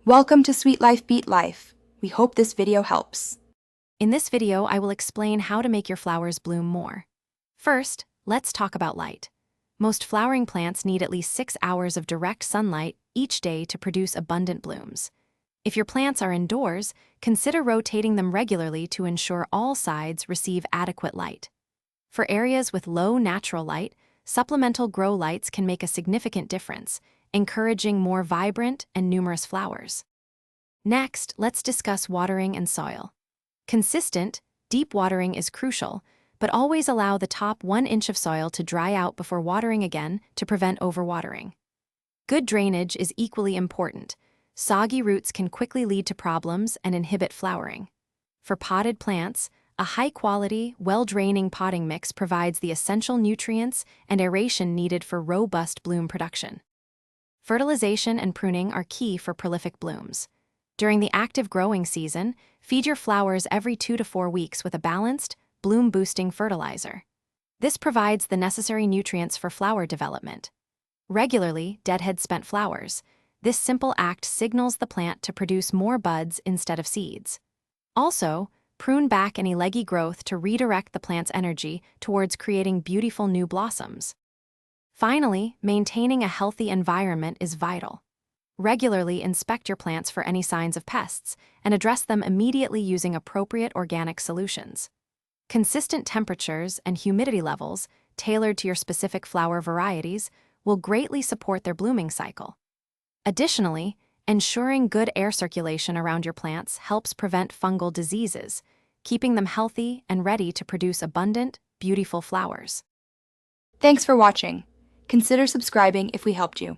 Welcome to Sweet Life Beat Life. We hope this video helps. In this video, I will explain how to make your flowers bloom more. First, let's talk about light. Most flowering plants need at least 6 hours of direct sunlight each day to produce abundant blooms. If your plants are indoors, consider rotating them regularly to ensure all sides receive adequate light. For areas with low natural light, supplemental grow lights can make a significant difference, encouraging more vibrant and numerous flowers. Next, let's discuss watering and soil. Consistent, deep watering is crucial, but always allow the top 1 inch of soil to dry out before watering again to prevent overwatering. Good drainage is equally important. Soggy roots can quickly lead to problems and inhibit flowering. For potted plants, a high-quality, well-draining potting mix provides the essential nutrients and aeration needed for robust bloom production. Fertilization and pruning are key for prolific blooms. During the active growing season, feed your flowers every 2 to 4 weeks with a balanced, bloom-boosting fertilizer. This provides the necessary nutrients for flower development. Regularly deadhead spent flowers. This simple act signals the plant to produce more buds instead of seeds. Also, prune back any leggy growth to redirect the plant's energy towards creating beautiful new blossoms. Finally, maintaining a healthy environment is vital. Regularly inspect your plants for any signs of pests and address them immediately using appropriate organic solutions. Consistent temperatures and humidity levels, tailored to your specific flower varieties, will greatly support their blooming cycle. Additionally, ensuring good air circulation around your plants helps prevent fungal diseases, keeping them healthy and ready to produce abundant, beautiful flowers. Thanks for watching. Consider subscribing if we helped you.